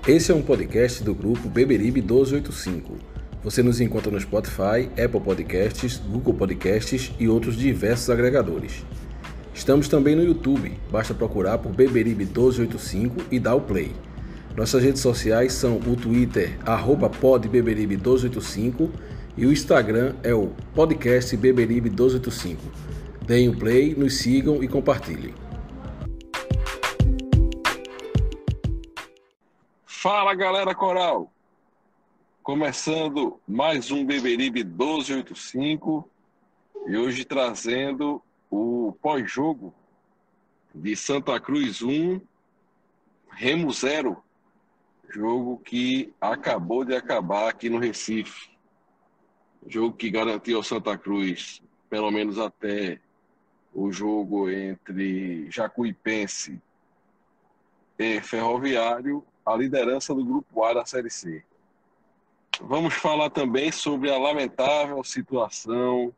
Esse é um podcast do grupo Beberibe 1285. Você nos encontra no Spotify, Apple Podcasts, Google Podcasts e outros diversos agregadores. Estamos também no YouTube, basta procurar por Beberibe 1285 e dar o play. Nossas redes sociais são o Twitter, @podbeberibe1285 e o Instagram é o podcast Beberibe 1285. Deem o play, nos sigam e compartilhem. Fala, galera coral! Começando mais um Beberibe 1285 e hoje trazendo o pós-jogo de Santa Cruz 1, Remo 0, jogo que acabou de acabar aqui no Recife. Jogo que garantiu ao Santa Cruz, pelo menos até o jogo entre Jacuipense e Ferroviário, a liderança do Grupo A da Série C. Vamos falar também sobre a lamentável situação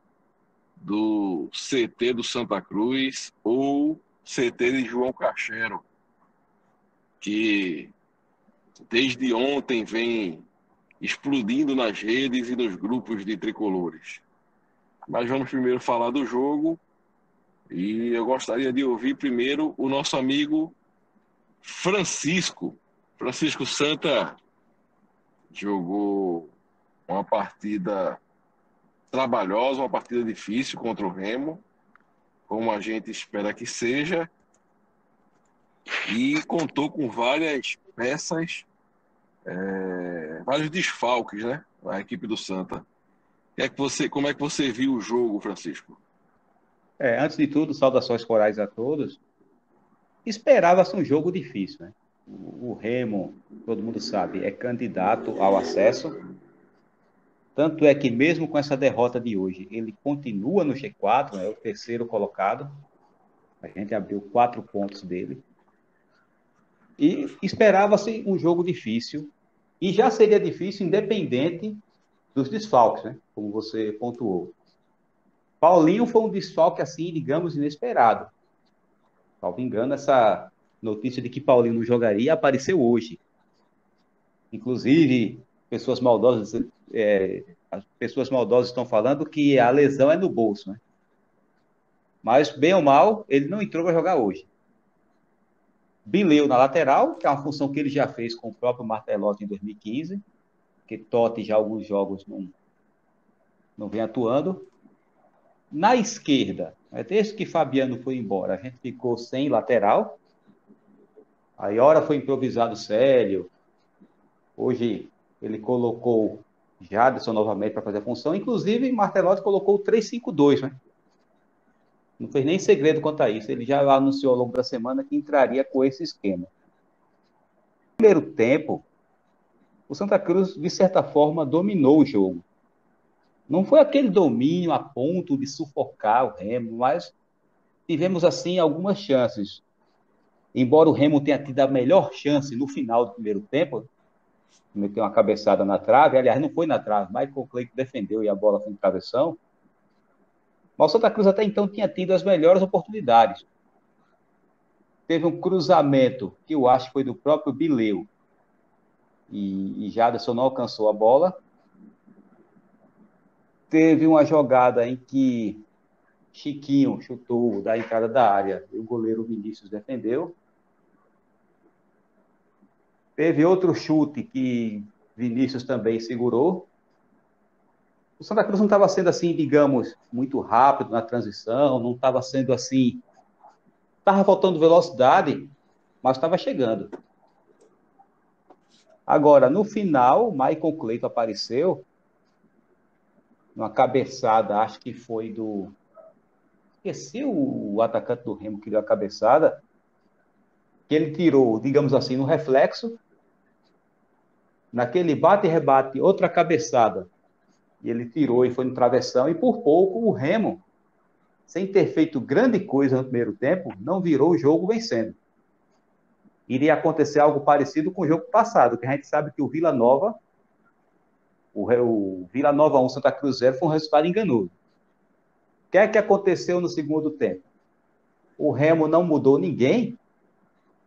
do CT do Santa Cruz, ou CT de João Cachero, que desde ontem vem explodindo nas redes e nos grupos de tricolores. Mas vamos primeiro falar do jogo, e eu gostaria de ouvir primeiro o nosso amigo Francisco Santa. Jogou uma partida trabalhosa, uma partida difícil contra o Remo, como a gente espera que seja, e contou com várias peças, vários desfalques, né? A equipe do Santa. Como é que você viu o jogo, Francisco? Antes de tudo, saudações corais a todos. Esperava-se um jogo difícil, né? O Remo, todo mundo sabe, é candidato ao acesso. Tanto é que mesmo com essa derrota de hoje, ele continua no G4, é o terceiro colocado. A gente abriu 4 pontos dele. E esperava-se um jogo difícil. E já seria difícil independente dos desfalques, né? Como você pontuou. Paulinho foi um desfalque, assim, digamos, inesperado. Salvo engano, essa notícia de que Paulinho não jogaria apareceu hoje. Inclusive, as pessoas maldosas estão falando que a lesão é no bolso, né? Mas, bem ou mal, ele não entrou para jogar hoje. Bileu na lateral, que é uma função que ele já fez com o próprio Martelotti em 2015, que Totti já alguns jogos não vem atuando. Na esquerda, desde que Fabiano foi embora, a gente ficou sem lateral. Aí, hora foi improvisado Célio. Hoje, ele colocou Jadson novamente para fazer a função. Inclusive, Martelotti colocou o 3-5-2, né? Não fez nem segredo quanto a isso. Ele já anunciou ao longo da semana que entraria com esse esquema. No primeiro tempo, o Santa Cruz, de certa forma, dominou o jogo. Não foi aquele domínio a ponto de sufocar o Remo, mas tivemos, assim, algumas chances. Embora o Remo tenha tido a melhor chance no final do primeiro tempo, meteu uma cabeçada na trave, aliás, não foi na trave, Michael Clayton defendeu e a bola foi em travessão. Mas o Santa Cruz até então tinha tido as melhores oportunidades. Teve um cruzamento que eu acho que foi do próprio Bileu, e Jadson não alcançou a bola. Teve uma jogada em que Chiquinho chutou da entrada da área e o goleiro Vinícius defendeu. Teve outro chute que Vinícius também segurou. O Santa Cruz não estava sendo assim, digamos, muito rápido na transição, não estava sendo assim... Estava faltando velocidade, mas estava chegando. Agora, no final, Michael Clayton apareceu numa cabeçada, acho que foi do... Esqueci o atacante do Remo que deu a cabeçada, que ele tirou, digamos assim, no reflexo. Naquele bate e rebate, outra cabeçada. E ele tirou e foi no travessão. E por pouco o Remo, sem ter feito grande coisa no primeiro tempo, não virou o jogo vencendo. Iria acontecer algo parecido com o jogo passado, que a gente sabe que o Vila Nova 1, Santa Cruz 0, foi um resultado enganoso. O que é que aconteceu no segundo tempo? O Remo não mudou ninguém,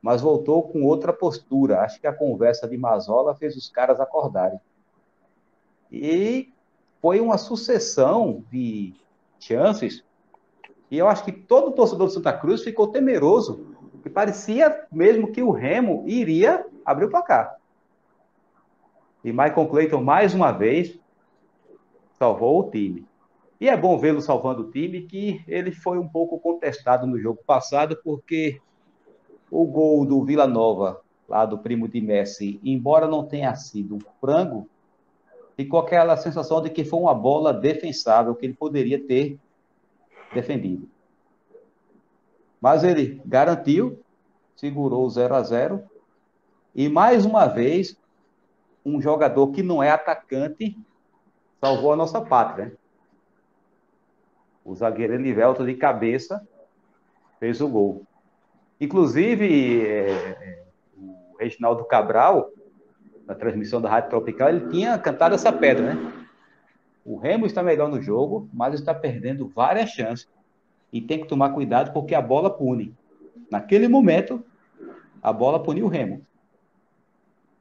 mas voltou com outra postura. Acho que a conversa de Mazola fez os caras acordarem. E foi uma sucessão de chances, e eu acho que todo torcedor do Santa Cruz ficou temeroso, que parecia mesmo que o Remo iria abrir o placar. E Michael Clayton, mais uma vez, salvou o time. E é bom vê-lo salvando o time, que ele foi um pouco contestado no jogo passado, porque o gol do Vila Nova, lá do primo de Messi, embora não tenha sido um frango, ficou aquela sensação de que foi uma bola defensável, que ele poderia ter defendido. Mas ele garantiu, segurou o 0-0, e mais uma vez, um jogador que não é atacante salvou a nossa pátria, né? O zagueiro Elivelto, de cabeça, fez o gol. Inclusive, o Reginaldo Cabral, na transmissão da Rádio Tropical, ele tinha cantado essa pedra, né? O Remo está melhor no jogo, mas está perdendo várias chances. E tem que tomar cuidado porque a bola pune. Naquele momento, a bola puniu o Remo.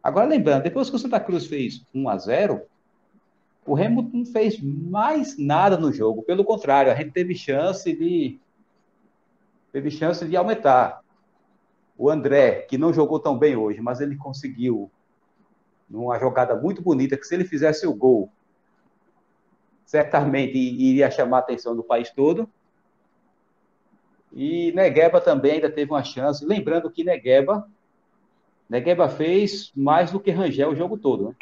Agora, lembrando, depois que o Santa Cruz fez 1-0, o Remo não fez mais nada no jogo. Pelo contrário, a gente teve chance de aumentar. O André, que não jogou tão bem hoje, mas ele conseguiu, numa jogada muito bonita, que se ele fizesse o gol, certamente iria chamar a atenção do país todo. E Negueba também ainda teve uma chance. Lembrando que Negueba fez mais do que Rangel o jogo todo, né?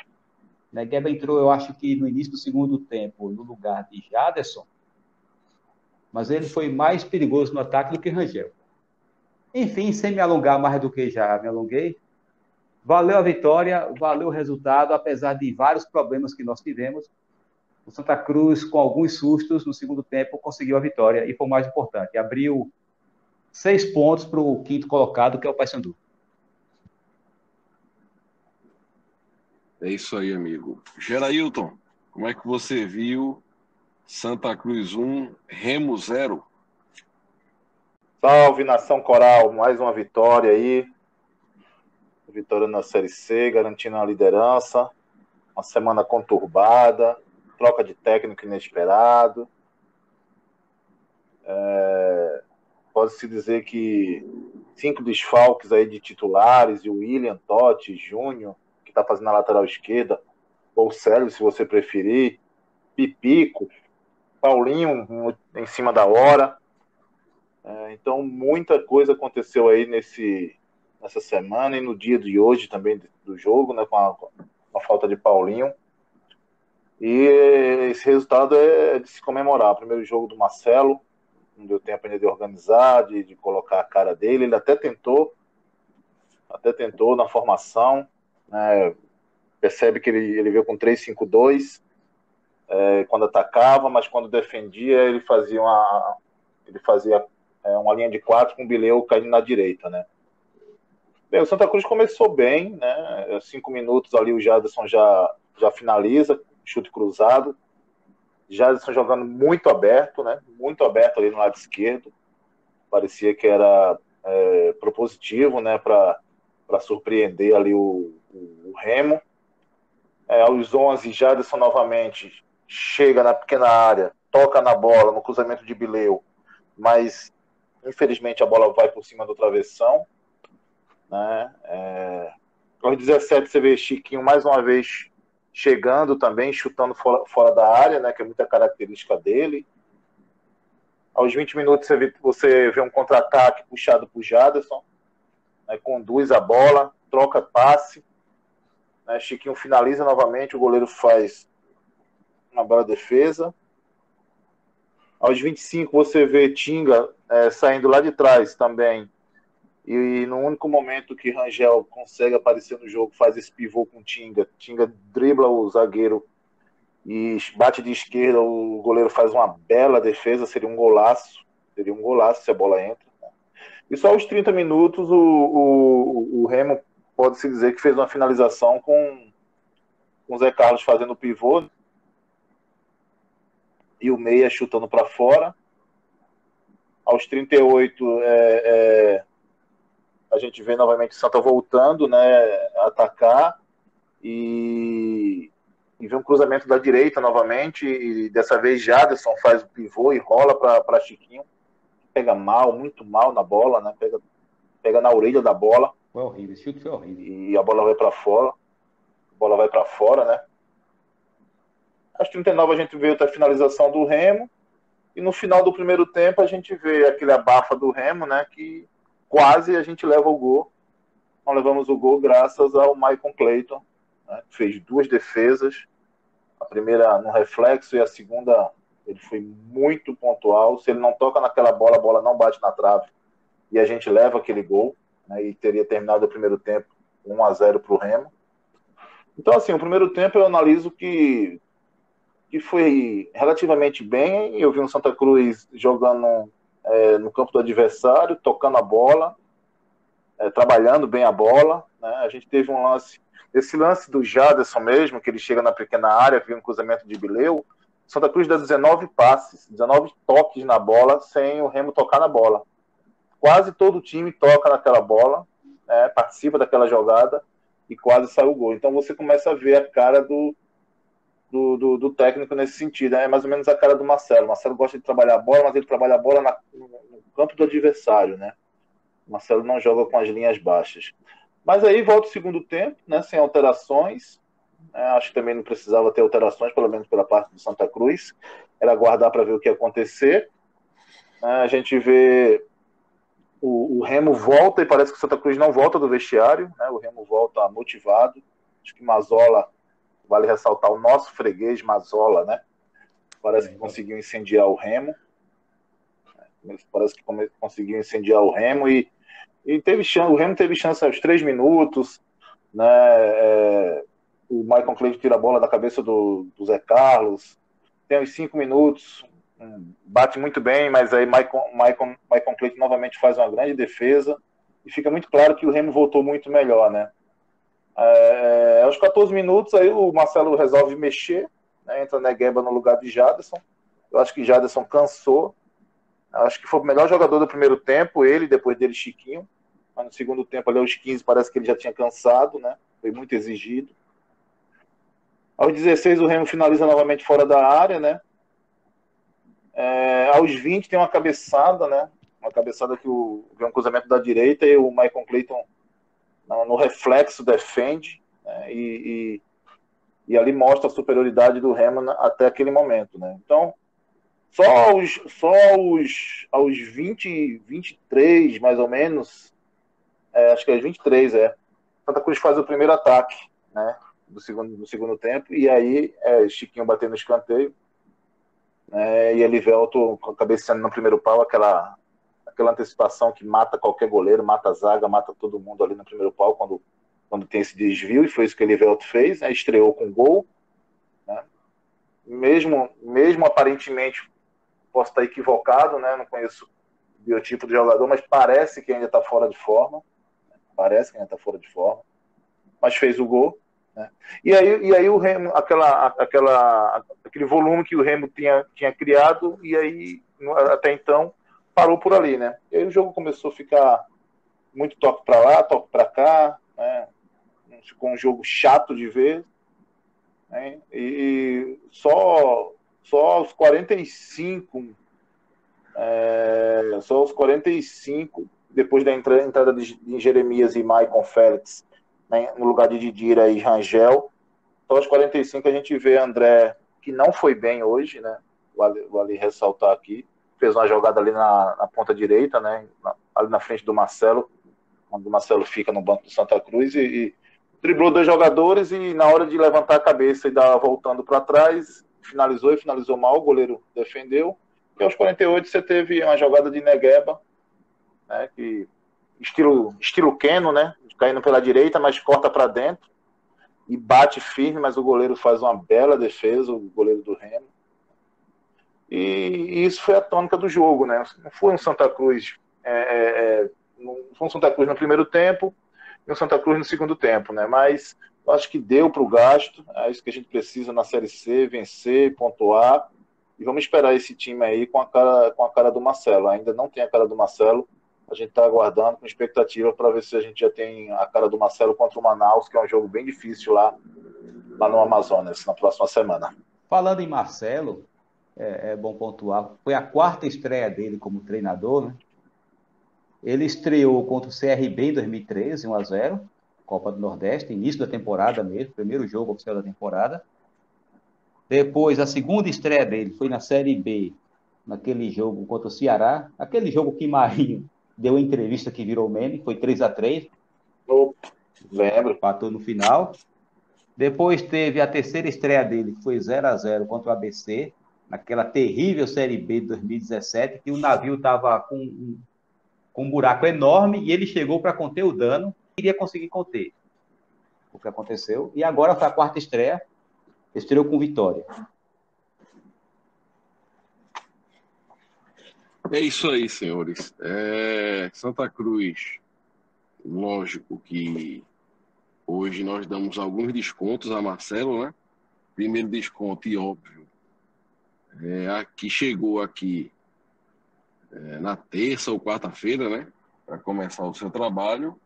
Negueba entrou, eu acho que no início do segundo tempo, no lugar de Jaderson, mas ele foi mais perigoso no ataque do que Rangel. Enfim, sem me alongar mais do que já me alonguei, valeu a vitória, valeu o resultado, apesar de vários problemas que nós tivemos. O Santa Cruz, com alguns sustos no segundo tempo, conseguiu a vitória, e foi o mais importante, abriu 6 pontos para o quinto colocado, que é o Paysandu. É isso aí, amigo. Gerailton, como é que você viu Santa Cruz 1, Remo 0? Salve, Nação Coral, mais uma vitória aí. Vitória na Série C, garantindo a liderança. Uma semana conturbada, troca de técnico inesperado. Pode-se dizer que 5 desfalques aí de titulares, e o William Totti Júnior, que está fazendo a lateral esquerda, ou Sérgio, se você preferir, Pipico, Paulinho em cima da hora. Então, muita coisa aconteceu aí nessa semana e no dia de hoje também do jogo, né, com a falta de Paulinho. E esse resultado é de se comemorar. O primeiro jogo do Marcelo, não deu tempo ainda de organizar, de colocar a cara dele. Ele até tentou na formação, né, percebe que ele veio com 3-5-2 quando atacava, mas quando defendia ele fazia uma linha de 4 com o Bileu caindo na direita, né? Bem, o Santa Cruz começou bem, né? 5 minutos ali o Jaderson já finaliza, chute cruzado. Jaderson jogando muito aberto, né? Muito aberto ali no lado esquerdo. Parecia que era propositivo, né? Para surpreender ali o Remo. Aos 11, Jaderson novamente chega na pequena área, toca na bola, no cruzamento de Bileu, mas infelizmente a bola vai por cima do travessão, né? Aos 17 você vê Chiquinho mais uma vez chegando também, chutando fora da área, né, que é muita característica dele. Aos 20 minutos você vê um contra-ataque puxado por Jaderson, né, conduz a bola, troca passe, né, Chiquinho finaliza novamente, o goleiro faz uma bela defesa. Aos 25 você vê Tinga saindo lá de trás também, e no único momento que Rangel consegue aparecer no jogo, faz esse pivô com Tinga dribla o zagueiro e bate de esquerda, o goleiro faz uma bela defesa, seria um golaço se a bola entra. E só aos 30 minutos o Remo pode-se dizer que fez uma finalização com o Zé Carlos fazendo o pivô e o meia chutando para fora. Aos 38 a gente vê novamente o Santa voltando, né, a atacar e vê um cruzamento da direita novamente, e dessa vez Jaderson faz o pivô e rola para Chiquinho, pega mal, muito mal na bola, né, pega na orelha da bola. Foi horrível, esse chute foi horrível. E a bola vai para fora, né. Aos 39 a gente vê a finalização do Remo, e no final do primeiro tempo a gente vê aquele abafa do Remo, né, que quase a gente leva o gol. Não levamos o gol graças ao Maicon Clayton, né, que fez 2 defesas, a primeira no reflexo e a segunda ele foi muito pontual. Se ele não toca naquela bola, a bola não bate na trave e a gente leva aquele gol, né, e teria terminado o primeiro tempo 1-0 para o Remo. Então, assim, o primeiro tempo eu analiso que foi relativamente bem. Eu vi o Santa Cruz jogando no campo do adversário, tocando a bola, trabalhando bem a bola, né? A gente teve um lance, esse lance do Jaderson mesmo, que ele chega na pequena área, viu um cruzamento de Bileu. Santa Cruz dá 19 passes, 19 toques na bola, sem o Remo tocar na bola. Quase todo o time toca naquela bola, né, participa daquela jogada, e quase sai o gol. Então você começa a ver a cara do técnico nesse sentido. É mais ou menos a cara do Marcelo. O Marcelo gosta de trabalhar a bola, mas ele trabalha a bola no campo do adversário, né? O Marcelo não joga com as linhas baixas. Mas aí volta o segundo tempo, né, sem alterações. Acho que também não precisava ter alterações, pelo menos pela parte do Santa Cruz. Era aguardar para ver o que ia acontecer. A gente vê o Remo volta, e parece que o Santa Cruz não volta do vestiário, né? O Remo volta motivado. Acho que Mazzola, vale ressaltar o nosso freguês Mazzola, né? Parece que conseguiu incendiar o Remo. Conseguiu incendiar o Remo e teve chance, o Remo teve chance aos 3 minutos, né? O Maicon Clayton tira a bola da cabeça do Zé Carlos. Tem uns 5 minutos, bate muito bem, mas aí Maicon Clayton novamente faz uma grande defesa e fica muito claro que o Remo voltou muito melhor, né? Aos 14 minutos aí o Marcelo resolve mexer, né? Entra Negueba no lugar de Jaderson. Eu acho que Jaderson cansou. Acho que foi o melhor jogador do primeiro tempo, ele, depois dele Chiquinho. Mas no segundo tempo, ali aos 15, parece que ele já tinha cansado, né? Foi muito exigido. Aos 16, o Remo finaliza novamente fora da área, né? Aos 20, tem uma cabeçada, né? Uma cabeçada que vem um cruzamento da direita e o Maicon Clayton, no reflexo, defende, né? E ali mostra a superioridade do Remo até aquele momento, né? Então, só aos 20, 23, mais ou menos, acho que é 23, Santa Cruz faz o primeiro ataque, né, do segundo tempo, e aí Chiquinho batendo no escanteio, e Elivelto cabeceando no primeiro pau, aquela antecipação que mata qualquer goleiro, mata a zaga, mata todo mundo ali no primeiro pau, quando tem esse desvio, e foi isso que Elivelto fez, né, estreou com gol, né, mesmo aparentemente, posso estar equivocado, né? Não conheço o biotipo do jogador, mas parece que ainda está fora de forma. Mas fez o gol, né? E aí o Remo, aquele volume que o Remo tinha criado, e aí até então parou por ali, né? E aí o jogo começou a ficar muito toque para lá, toque para cá, né? Ficou um jogo chato de ver, né? E só aos 45, depois da entrada de Jeremias e Maicon Félix, né, no lugar de Didira e Rangel, só aos 45 a gente vê André, que não foi bem hoje, né? Vale ressaltar aqui, fez uma jogada ali na ponta direita, né, ali na frente do Marcelo, onde o Marcelo fica no banco do Santa Cruz, e driblou 2 jogadores, e na hora de levantar a cabeça e dar voltando para trás, finalizou mal, o goleiro defendeu, e aos 48 você teve uma jogada de Negueba, né, que estilo Keno, né, caindo pela direita, mas corta para dentro e bate firme, mas o goleiro faz uma bela defesa, o goleiro do Remo, e isso foi a tônica do jogo, né? Não foi um Santa Cruz não foi um Santa Cruz no primeiro tempo e um Santa Cruz no segundo tempo, né? Mas eu acho que deu para o gasto, é isso que a gente precisa na Série C, vencer, pontuar, e vamos esperar esse time aí com a cara do Marcelo. Ainda não tem a cara do Marcelo, A gente está aguardando com expectativa para ver se a gente já tem a cara do Marcelo contra o Manaus, que é um jogo bem difícil lá no Amazonas, na próxima semana. Falando em Marcelo, é bom pontuar, foi a 4ª estreia dele como treinador, né? Ele estreou contra o CRB em 2013, 1-0, Copa do Nordeste, início da temporada mesmo, primeiro jogo oficial da temporada. Depois, a 2ª estreia dele foi na Série B, naquele jogo contra o Ceará, aquele jogo que Marinho deu uma entrevista que virou meme, foi 3-3. Lembro. Empatou no final. Depois teve a 3ª estreia dele, que foi 0-0 contra o ABC, naquela terrível Série B de 2017, que o navio estava com um buraco enorme e ele chegou para conter o dano, queria conseguir conter o que aconteceu. E agora foi a 4ª estreia, estreou com vitória. É isso aí, senhores. Santa Cruz, lógico que hoje nós damos alguns descontos a Marcelo, né? Primeiro desconto, e óbvio, que chegou aqui na terça ou quarta-feira, né? Para começar o seu trabalho,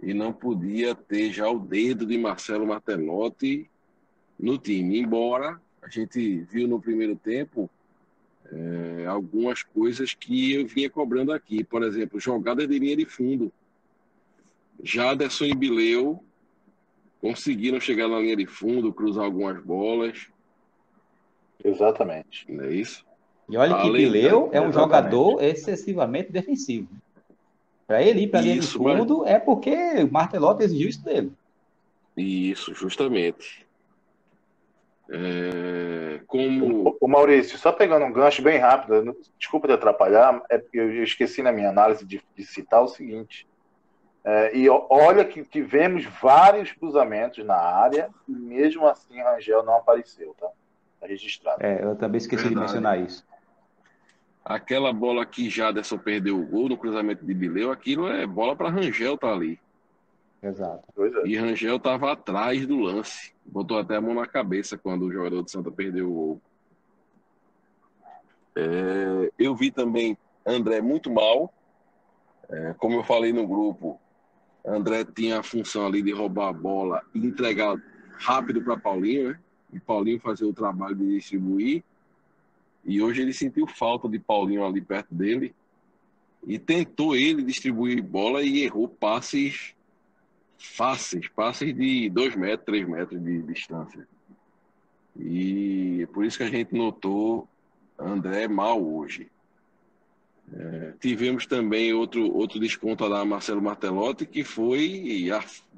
e não podia ter já o dedo de Marcelo Martelotti no time. Embora a gente viu no primeiro tempo algumas coisas que eu vinha cobrando aqui. Por exemplo, jogada de linha de fundo. Jaderson e Bileu conseguiram chegar na linha de fundo, cruzar algumas bolas. Exatamente. Não é isso? E olha que Bileu é um jogador excessivamente defensivo. Para ele ir para a linha de fundo é porque o Martelotti exigiu isso dele. Isso, justamente. O Maurício, só pegando um gancho bem rápido, desculpa te atrapalhar, eu esqueci na minha análise de citar o seguinte. E olha que tivemos vários cruzamentos na área e mesmo assim Rangel não apareceu, tá? Tá registrado. Eu também esqueci de mencionar isso. Aquela bola que Jaderson perdeu o gol no cruzamento de Bileu, aquilo é bola para Rangel tá ali. Exato. E Rangel estava atrás do lance. Botou até a mão na cabeça quando o jogador de Santa perdeu o gol. Eu vi também André muito mal. Como eu falei no grupo, André tinha a função ali de roubar a bola e entregar rápido para Paulinho, né? E Paulinho fazer o trabalho de distribuir. E hoje ele sentiu falta de Paulinho ali perto dele e tentou ele distribuir bola e errou passes fáceis, passes de 2 metros, 3 metros de distância. E por isso que a gente notou André mal hoje. Tivemos também outro desconto da Marcelo Martelotti, que foi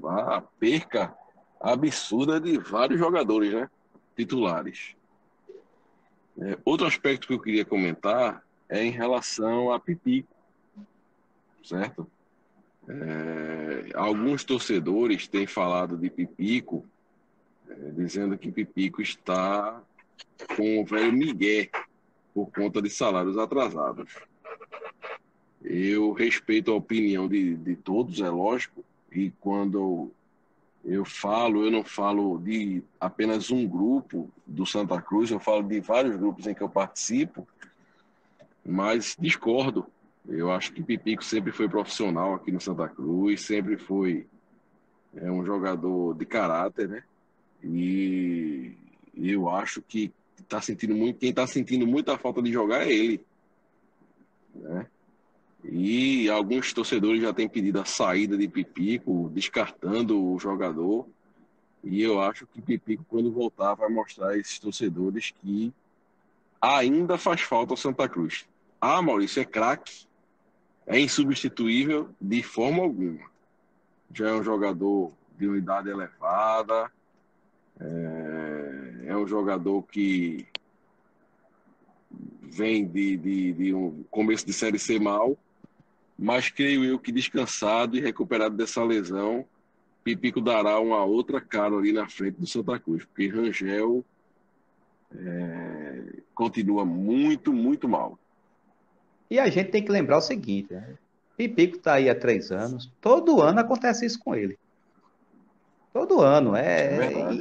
a perca absurda de vários jogadores, né? Titulares. Outro aspecto que eu queria comentar é em relação a Pipico, certo? Alguns torcedores têm falado de Pipico, dizendo que Pipico está com o velho migué por conta de salários atrasados. Eu respeito a opinião de todos, é lógico, e quando eu não falo de apenas um grupo do Santa Cruz, eu falo de vários grupos em que eu participo, mas discordo. Eu acho que Pipico sempre foi profissional aqui no Santa Cruz, sempre foi um jogador de caráter, né? E eu acho que quem está sentindo muita falta de jogar é ele, né? E alguns torcedores já têm pedido a saída de Pipico, descartando o jogador. E eu acho que Pipico, quando voltar, vai mostrar a esses torcedores que ainda faz falta ao Santa Cruz. Maurício, é craque, é insubstituível de forma alguma. Já é um jogador de uma idade elevada, é um jogador que vem de um começo de Série C mal, mas creio eu que descansado e recuperado dessa lesão, Pipico dará uma outra cara ali na frente do Santa Cruz, porque Rangel continua muito, muito mal. E a gente tem que lembrar o seguinte, né? Pipico está aí há 3 anos, todo ano acontece isso com ele. Todo ano.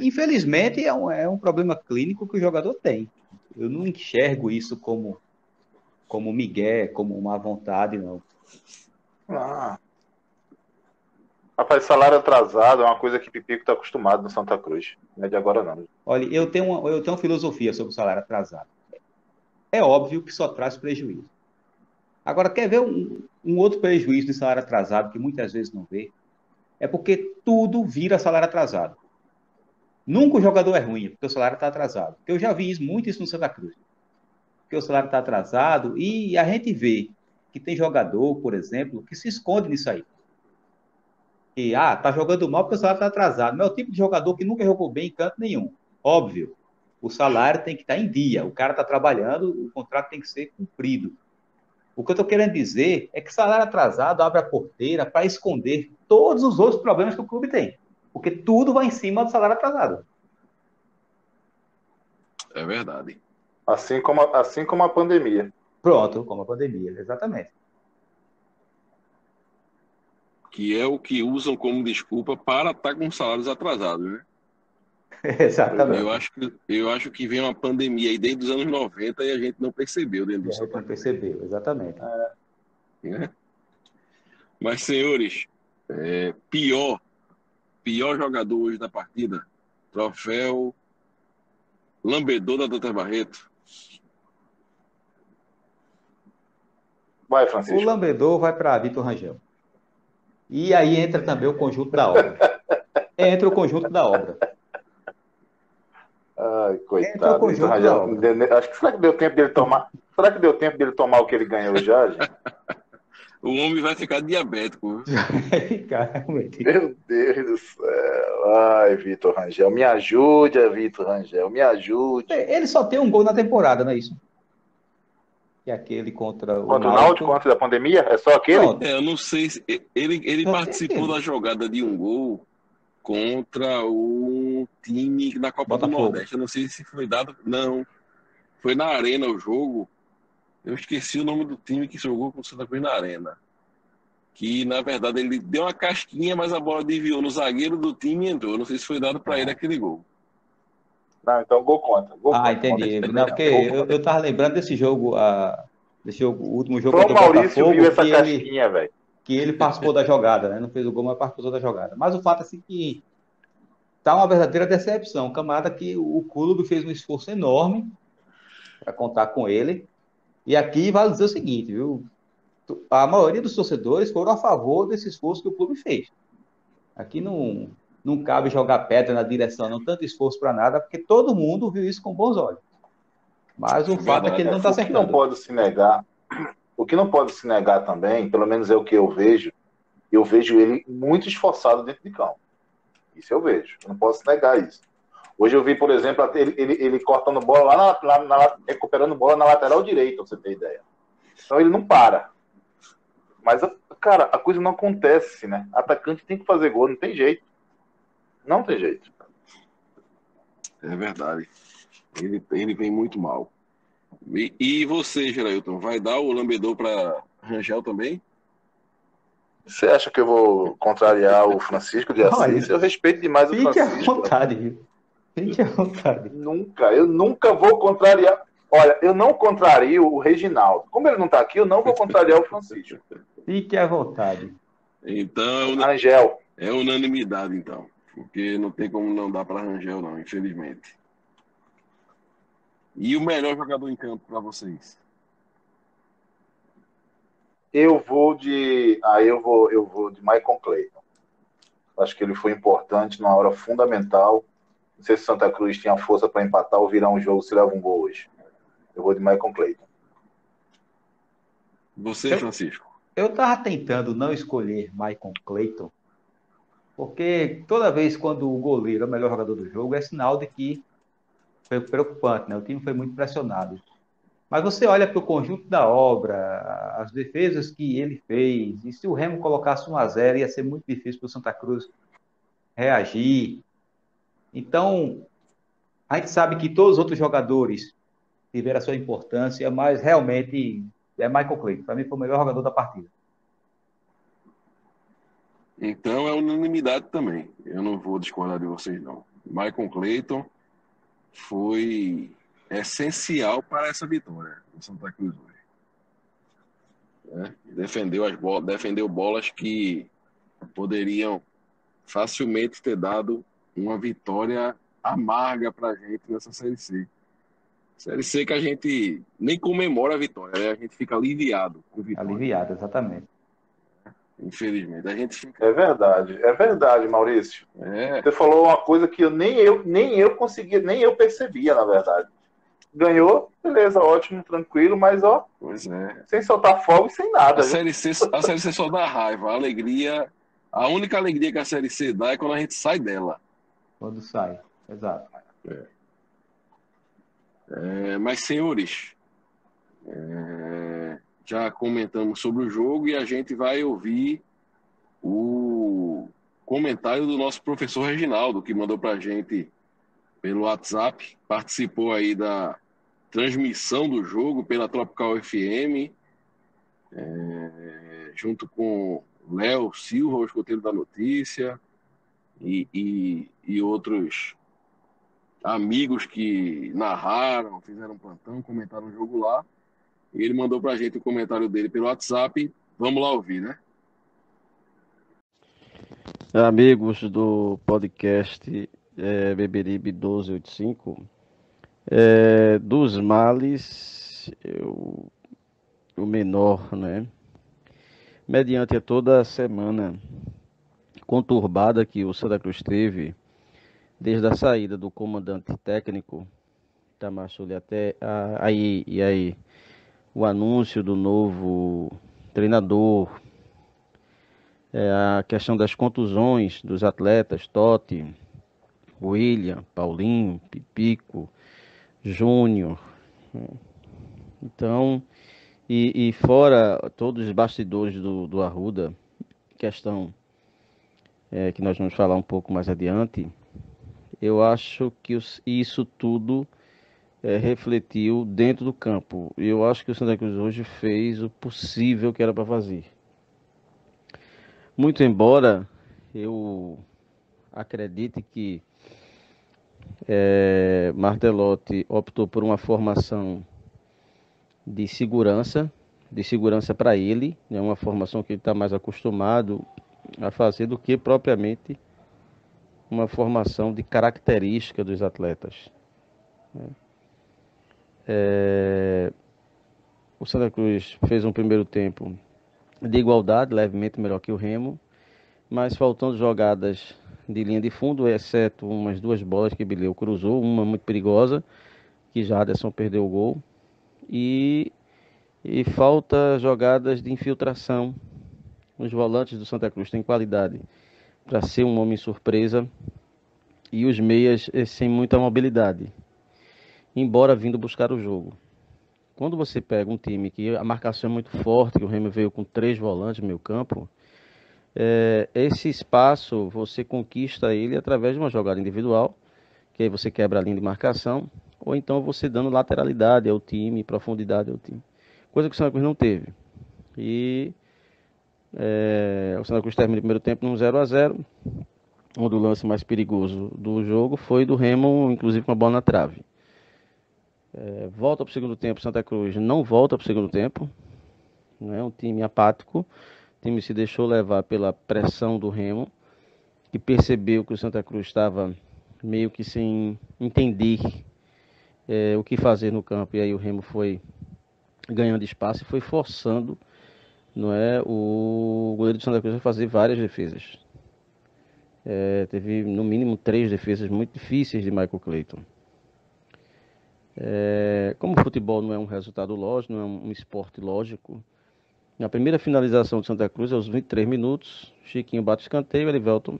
Infelizmente, é um problema clínico que o jogador tem. Eu não enxergo isso como migué, como má vontade, não. Ah. Rapaz, salário atrasado é uma coisa que Pipico está acostumado no Santa Cruz. Não é de agora, não. Olha, eu tenho uma filosofia sobre o salário atrasado. É óbvio que só traz prejuízo. Agora, quer ver um outro prejuízo de salário atrasado que muitas vezes não vê? É porque tudo vira salário atrasado. Nunca o jogador é ruim, porque o salário está atrasado. Porque eu já vi muito isso no Santa Cruz. Porque o salário está atrasado e a gente vê que tem jogador, por exemplo, que se esconde nisso aí. Que, tá jogando mal porque o salário está atrasado. Não é o tipo de jogador que nunca jogou bem em canto nenhum. Óbvio, o salário tem que estar em dia. O cara está trabalhando, o contrato tem que ser cumprido. O que eu estou querendo dizer é que salário atrasado abre a porteira para esconder todos os outros problemas que o clube tem. Porque tudo vai em cima do salário atrasado. É verdade. Assim como a pandemia. Pronto, como a pandemia, exatamente. Que é o que usam como desculpa para estar com salários atrasados, né? Exatamente. Eu acho que vem uma pandemia aí desde os anos 90 e a gente não percebeu dentro E do a gente Santa não Cruz, percebeu, exatamente. né? Mas, senhores, pior jogador hoje da partida, troféu lambedor da Dr. Barreto. Vai, O Francisco. lambedor vai para Vitor Rangel. E aí entra também o conjunto da obra. Entra o conjunto da obra. Ai, Entra o coitado. Vitor conjunto da Rangel, obra. acho que será que deu tempo dele tomar? Será que deu tempo dele tomar o que ele ganhou já, gente? O homem vai ficar diabético. Realmente. Meu Deus do céu. Ai, Vitor Rangel. Me ajude, Vitor Rangel. Me ajude. Ele só tem um gol na temporada, não é isso? Que é aquele contra o Contra o Náutico, Náutico. antes da pandemia? É só aquele? Pronto. Eu não sei se ele Só tem participou aquele. da jogada de um gol contra o time na Copa do Botafogo. Nordeste. Eu não sei se foi dado. Não. Foi na Arena o jogo. Eu esqueci o nome do time que jogou com o Santa Cruz na Arena. Que, na verdade, ele deu uma casquinha, mas a bola desviou no zagueiro do time e entrou. Eu não sei se foi dado para ele aquele gol. Não, então gol contra. Gol contra. Entendi. Maurício, Não, porque gol contra. eu tava lembrando desse jogo, o último jogo Só contra o o Maurício viu Botafogo, essa casquinha, velho. que ele participou da jogada, né? Não fez o gol, mas participou da jogada. Mas o fato é assim que tá uma verdadeira decepção. Um camarada que o clube fez um esforço enorme para contar com ele. E aqui vale dizer o seguinte, viu? A maioria dos torcedores foram a favor desse esforço que o clube fez. Aqui não cabe jogar pedra na direção, não tanto esforço para nada, porque todo mundo viu isso com bons olhos. Mas o fato é que ele não está O que não acertando. pode se negar, o que não pode se negar também, pelo menos é o que eu vejo ele muito esforçado dentro de campo. Isso eu vejo, eu não posso negar isso. Hoje eu vi, por exemplo, ele cortando bola recuperando bola na lateral direita, pra você ter ideia. Então ele não para. Mas, cara, a coisa não acontece, né? Atacante tem que fazer gol, não tem jeito. Não tem jeito. É verdade. Ele vem muito mal. E você, Gerailton, vai dar o lambedor para Rangel também? Você acha que eu vou contrariar o Francisco de Assis? Olha, Eu respeito demais o Fique à Francisco. vontade, viu? Fique à vontade. Eu nunca vou contrariar. Olha, eu não contrario o Reginaldo. Como ele não está aqui, eu não vou contrariar o Francisco. Fique à vontade. Então, Rangel. é unanimidade, então. Porque não tem como não dar para Rangel, não, infelizmente. E o melhor jogador em campo para vocês? Eu vou de Michael Clayton. Acho que ele foi importante numa hora fundamental. Não sei se Santa Cruz tinha força para empatar ou virar um jogo se leva um gol hoje. Eu vou de Michael Clayton. Você, Francisco? Eu estava tentando não escolher Michael Clayton, porque toda vez quando o goleiro é o melhor jogador do jogo, é sinal de que foi preocupante, né? O time foi muito pressionado. Mas você olha para o conjunto da obra, as defesas que ele fez, e se o Remo colocasse 1-0, ia ser muito difícil para o Santa Cruz reagir. Então, a gente sabe que todos os outros jogadores tiveram a sua importância, mas realmente é Michael Clayton. Para mim foi o melhor jogador da partida. Então é unanimidade também. Eu não vou discordar de vocês, não. Michael Clayton foi essencial para essa vitória do Santa Cruz hoje. defendeu bolas que poderiam facilmente ter dado uma vitória amarga para a gente nessa Série C. Série C que a gente nem comemora a vitória, né? A gente fica aliviado com vitória. Aliviado, exatamente. Infelizmente. A gente fica. É verdade, Maurício. Você falou uma coisa que nem eu conseguia, nem eu percebia, na verdade. Ganhou, beleza, ótimo, tranquilo, mas Pois é. sem soltar fogo e sem nada. A Série C só dá raiva. A alegria, a única alegria que a Série C dá é quando a gente sai dela. Quando sai, exato. Mas, senhores, já comentamos sobre o jogo e a gente vai ouvir o comentário do nosso professor Reginaldo, que mandou para a gente pelo WhatsApp, participou aí da transmissão do jogo pela Tropical FM, junto com Léo Silva, o escoteiro da notícia, e outros amigos que narraram, fizeram plantão, comentaram o jogo lá. E ele mandou pra gente o comentário dele pelo WhatsApp. Vamos lá ouvir, né? Amigos do podcast Beberibe 1285, dos males, o menor, né? Mediante toda a semana conturbada que o Santa Cruz teve, desde a saída do comandante técnico Tamachule até aí o anúncio do novo treinador, a questão das contusões dos atletas, Totti, William, Paulinho, Pipico, Júnior. Então, e fora todos os bastidores do Arruda, questão que nós vamos falar um pouco mais adiante, eu acho que isso tudo refletiu dentro do campo. Eu acho que o Santa Cruz hoje fez o possível que era para fazer. Muito embora eu acredite que Martelotti optou por uma formação de segurança para ele, é uma formação que ele está mais acostumado a fazer do que propriamente uma formação de característica dos atletas. O Santa Cruz fez um primeiro tempo de igualdade, levemente melhor que o Remo, mas faltando jogadas de linha de fundo, exceto umas duas bolas que Bileu cruzou, uma muito perigosa, que Jaderson perdeu o gol, e falta jogadas de infiltração. Os volantes do Santa Cruz têm qualidade para ser um homem surpresa, e os meias sem muita mobilidade, embora vindo buscar o jogo. Quando você pega um time que a marcação é muito forte, que o Remo veio com 3 volantes no meio campo, esse espaço você conquista ele através de uma jogada individual, que aí você quebra a linha de marcação, ou então você dando lateralidade ao time, profundidade ao time. Coisa que o Santa Cruz não teve. E o Santa Cruz termina o primeiro tempo num 0-0, onde o lance mais perigoso do jogo foi do Remo, inclusive com a bola na trave. Volta para o segundo tempo, Santa Cruz não volta para o segundo tempo, né? Um time apático, o time se deixou levar pela pressão do Remo, que percebeu que o Santa Cruz estava meio que sem entender o que fazer no campo, e aí o Remo foi ganhando espaço e foi forçando, não é, o goleiro do Santa Cruz a fazer várias defesas. Teve no mínimo 3 defesas muito difíceis de Michael Clayton. Como o futebol não é um resultado lógico, não é um esporte lógico, na primeira finalização do Santa Cruz, aos 23 minutos, Chiquinho bate o escanteio, Elivelton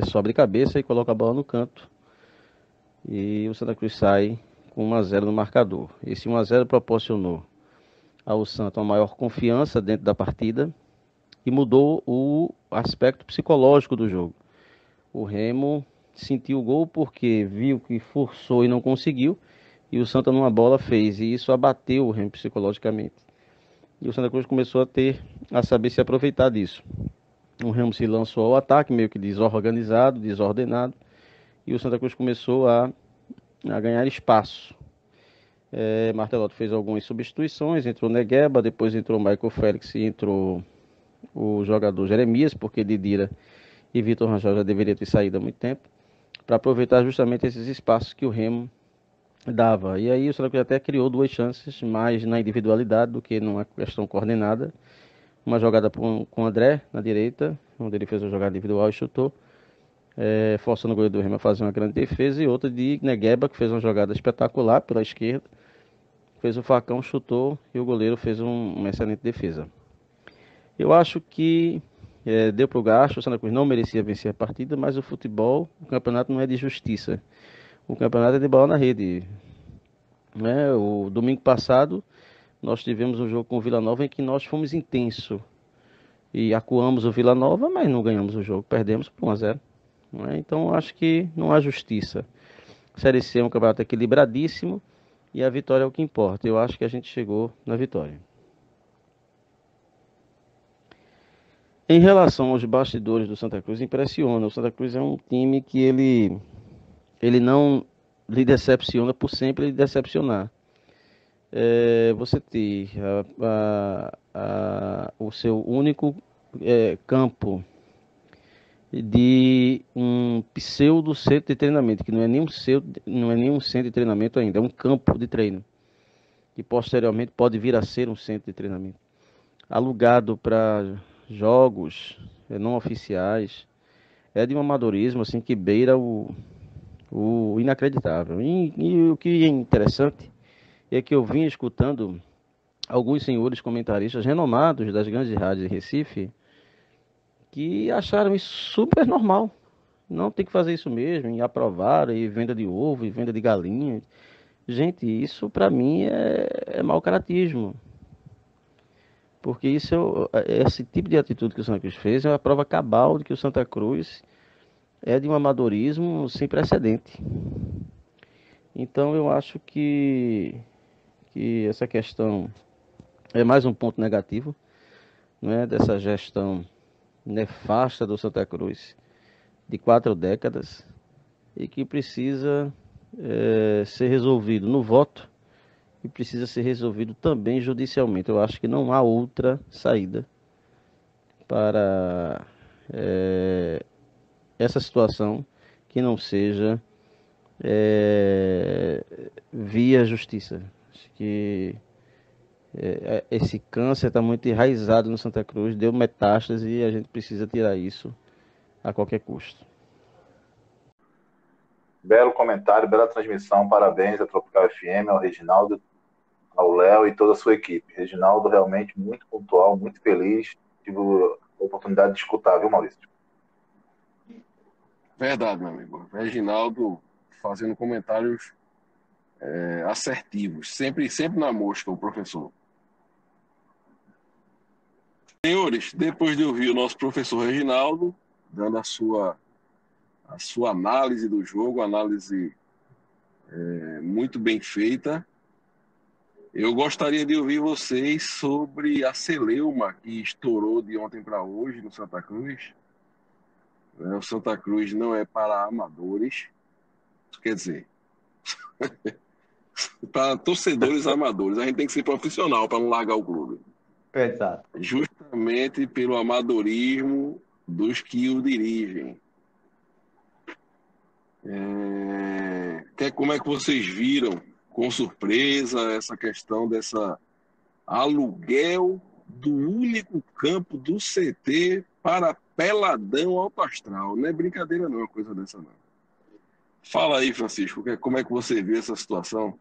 sobe de cabeça e coloca a bola no canto, e o Santa Cruz sai com 1-0 no marcador. Esse 1-0 proporcionou ao Santa uma maior confiança dentro da partida e mudou o aspecto psicológico do jogo. O Remo sentiu o gol porque viu que forçou e não conseguiu, e o Santa numa bola fez, e isso abateu o Remo psicologicamente. E o Santa Cruz começou a saber se aproveitar disso. O Remo se lançou ao ataque, meio que desorganizado, desordenado, e o Santa Cruz começou a ganhar espaço. Martelotti fez algumas substituições, entrou Negueba, depois entrou Michael Félix e entrou o jogador Jeremias, porque Didira e Vitor Rangel já deveriam ter saído há muito tempo, para aproveitar justamente esses espaços que o Remo dava. E aí o Santa Cruz até criou duas chances, mais na individualidade do que numa questão coordenada. Uma jogada com o André na direita, onde ele fez uma jogada individual e chutou, forçando o goleiro do Remo a fazer uma grande defesa, e outra de Negueba, que fez uma jogada espetacular pela esquerda, fez o facão, chutou e o goleiro fez uma excelente defesa. Eu acho que deu para o gasto, o Santa Cruz não merecia vencer a partida, mas o futebol, o campeonato não é de justiça. O campeonato é de bola na rede. Né? O domingo passado nós tivemos um jogo com o Vila Nova em que nós fomos intenso e acuamos o Vila Nova, mas não ganhamos o jogo, perdemos por 1-0. Né? Então acho que não há justiça. A Série C é um campeonato equilibradíssimo e a vitória é o que importa. Eu acho que a gente chegou na vitória. Em relação aos bastidores do Santa Cruz, impressiona. O Santa Cruz é um time que ele não lhe decepciona por sempre lhe decepcionar. Você ter o seu único campo de um pseudo centro de treinamento, que não é nenhum centro de treinamento ainda, é um campo de treino, que posteriormente pode vir a ser um centro de treinamento, alugado para jogos não oficiais, é de um amadorismo assim, que beira o inacreditável. E o que é interessante é que eu vim escutando alguns senhores comentaristas renomados das grandes rádios de Recife que acharam isso super normal. Não tem que fazer isso mesmo, e aprovaram, e venda de ovo, e venda de galinha. Gente, isso para mim é mau caratismo. Porque esse tipo de atitude que o Santa Cruz fez é uma prova cabal de que o Santa Cruz é de um amadorismo sem precedente. Então eu acho que essa questão é mais um ponto negativo, né, dessa gestão nefasta do Santa Cruz de 4 décadas e que precisa ser resolvido no voto e precisa ser resolvido também judicialmente. Eu acho que não há outra saída para essa situação que não seja via justiça. Acho que esse câncer está muito enraizado no Santa Cruz, deu metástase e a gente precisa tirar isso a qualquer custo. Belo comentário, bela transmissão, parabéns à Tropical FM, ao Reginaldo, ao Léo e toda a sua equipe. Reginaldo realmente muito pontual, muito feliz. Tive a oportunidade de escutar, viu, Maurício? Verdade, meu amigo. Reginaldo fazendo comentários assertivos, sempre na mosca, o professor. Senhores, depois de ouvir o nosso professor Reginaldo, dando a sua análise do jogo, análise muito bem feita, eu gostaria de ouvir vocês sobre a celeuma que estourou de ontem para hoje no Santa Cruz. O Santa Cruz não é para amadores, quer dizer, para torcedores amadores. A gente tem que ser profissional para não largar o clube. Exato. Justamente pelo amadorismo dos que o dirigem. Como é que vocês viram com surpresa essa questão dessa aluguel do único campo do CT para Peladão Alto Astral? Não é brincadeira não, uma coisa dessa não. Fala aí, Francisco, como é que você vê essa situação?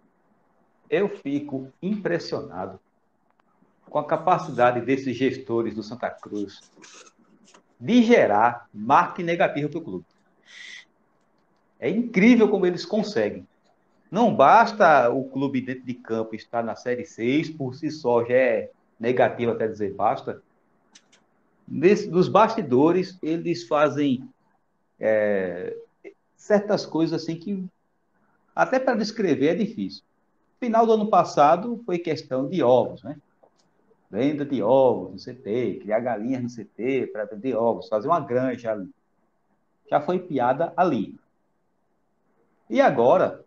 Eu fico impressionado com a capacidade desses gestores do Santa Cruz de gerar marketing negativo para o clube. É incrível como eles conseguem. Não basta o clube dentro de campo estar na Série 6, por si só já é negativo até dizer basta. Dos bastidores, eles fazem certas coisas assim que até para descrever é difícil. Final do ano passado foi questão de ovos, né? Venda de ovos no CT, criar galinhas no CT para vender ovos, fazer uma granja ali. Já foi piada ali. E agora,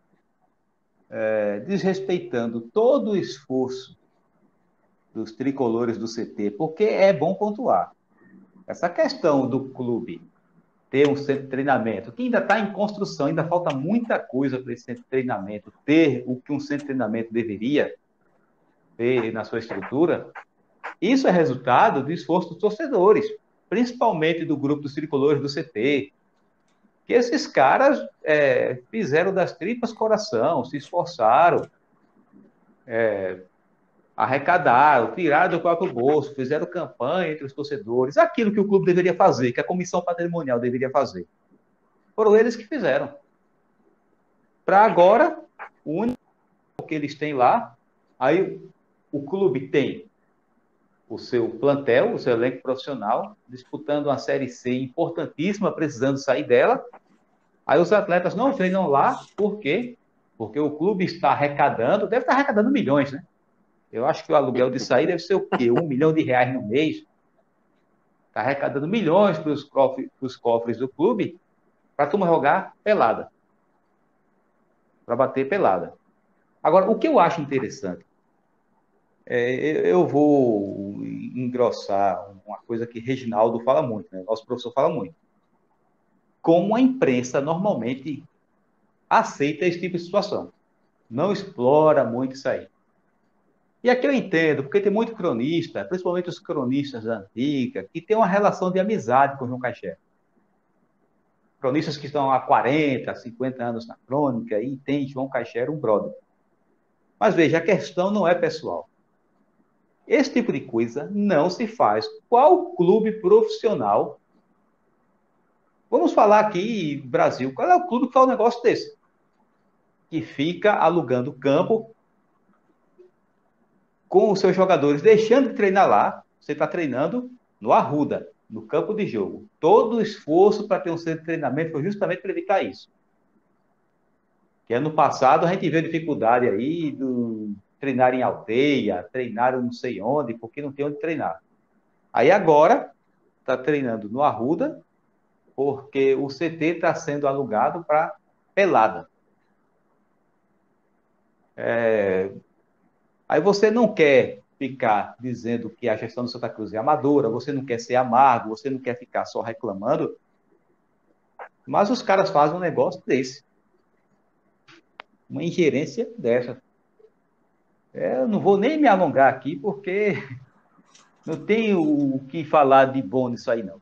desrespeitando todo o esforço dos tricolores do CT, porque é bom pontuar. Essa questão do clube ter um centro de treinamento, que ainda está em construção, ainda falta muita coisa para esse centro de treinamento ter o que um centro de treinamento deveria ter na sua estrutura, isso é resultado do esforço dos torcedores, principalmente do grupo dos tricolores do CT, que esses caras fizeram das tripas coração, se esforçaram, arrecadaram, tiraram do próprio bolso, fizeram campanha entre os torcedores, aquilo que o clube deveria fazer, que a comissão patrimonial deveria fazer. Foram eles que fizeram. Para agora, o único que eles têm lá, aí o clube tem o seu plantel, o seu elenco profissional, disputando uma Série C importantíssima, precisando sair dela. Aí os atletas não treinam lá, por quê? Porque o clube está arrecadando, deve estar arrecadando milhões, né? Eu acho que o aluguel de sair deve ser o quê? R$1 milhão no mês. Está arrecadando milhões para os cofres do clube para a turma jogar pelada. Para bater pelada. Agora, o que eu acho interessante, eu vou engrossar uma coisa que Reginaldo fala muito, né? Nosso professor fala muito. Como a imprensa normalmente aceita esse tipo de situação. Não explora muito isso aí. E aqui eu entendo, porque tem muito cronista, principalmente os cronistas da antiga, que tem uma relação de amizade com o João Caixé. Cronistas que estão há 40, 50 anos na crônica e tem João Caixé um brother. Mas veja, a questão não é pessoal. Esse tipo de coisa não se faz. Qual clube profissional? Vamos falar aqui, Brasil, qual é o clube que faz um negócio desse? Que fica alugando campo com os seus jogadores, deixando de treinar lá, você está treinando no Arruda, no campo de jogo. Todo o esforço para ter um centro de treinamento foi justamente para evitar isso. Que ano passado a gente viu dificuldade aí do treinar em aldeia, treinar não sei onde, porque não tem onde treinar. Aí agora está treinando no Arruda, porque o CT está sendo alugado para pelada. Aí você não quer ficar dizendo que a gestão do Santa Cruz é amadora, você não quer ser amargo, você não quer ficar só reclamando, mas os caras fazem um negócio desse. Uma ingerência dessa. Eu não vou nem me alongar aqui, porque não tenho o que falar de bom nisso aí, não.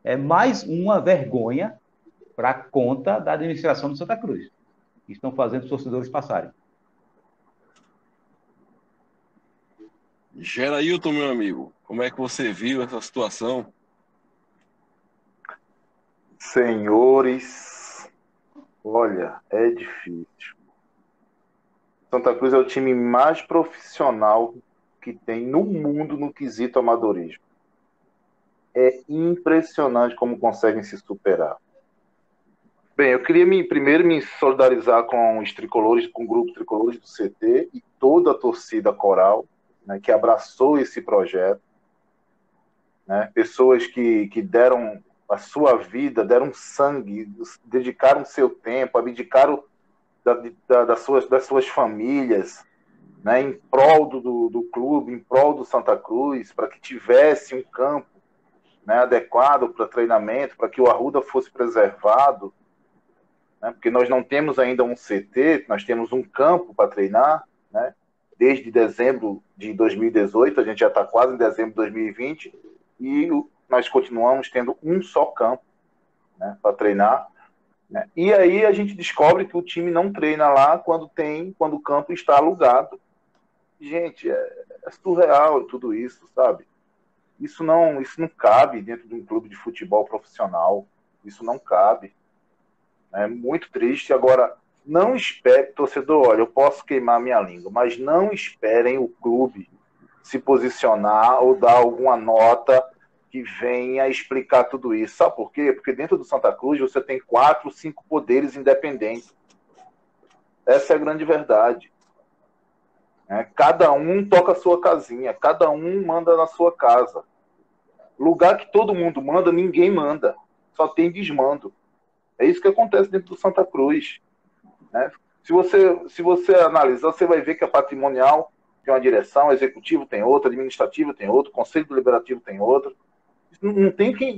É mais uma vergonha para a conta da administração do Santa Cruz, que estão fazendo os torcedores passarem. Gerailton, meu amigo, como é que você viu essa situação? Senhores, olha, é difícil. Santa Cruz é o time mais profissional que tem no mundo no quesito amadorismo. É impressionante como conseguem se superar. Bem, eu queria primeiro me solidarizar com os tricolores, com o grupo Tricolores do CT e toda a torcida coral, né, que abraçou esse projeto, né, pessoas que deram a sua vida, deram sangue, dedicaram seu tempo, abdicaram das suas famílias, né, em prol do clube, em prol do Santa Cruz, para que tivesse um campo, né, adequado para treinamento, para que o Arruda fosse preservado, né, porque nós não temos ainda um CT, nós temos um campo para treinar, né, desde dezembro de 2018, a gente já está quase em dezembro de 2020, e nós continuamos tendo um só campo, né, para treinar, né? E aí a gente descobre que o time não treina lá quando o campo está alugado. Gente, é surreal tudo isso, sabe? Isso não cabe dentro de um clube de futebol profissional. Isso não cabe. É muito triste. Agora, não espere, torcedor, olha, eu posso queimar minha língua, mas não esperem o clube se posicionar ou dar alguma nota que venha explicar tudo isso. Sabe por quê? Porque dentro do Santa Cruz você tem 4, 5 poderes independentes. Essa é a grande verdade. Cada um toca a sua casinha, cada um manda na sua casa. Lugar que todo mundo manda, ninguém manda. Só tem desmando. É isso que acontece dentro do Santa Cruz. Se você analisar, você vai ver que a patrimonial tem uma direção, executivo tem outra, administrativo tem outro, conselho deliberativo tem outro. Não tem quem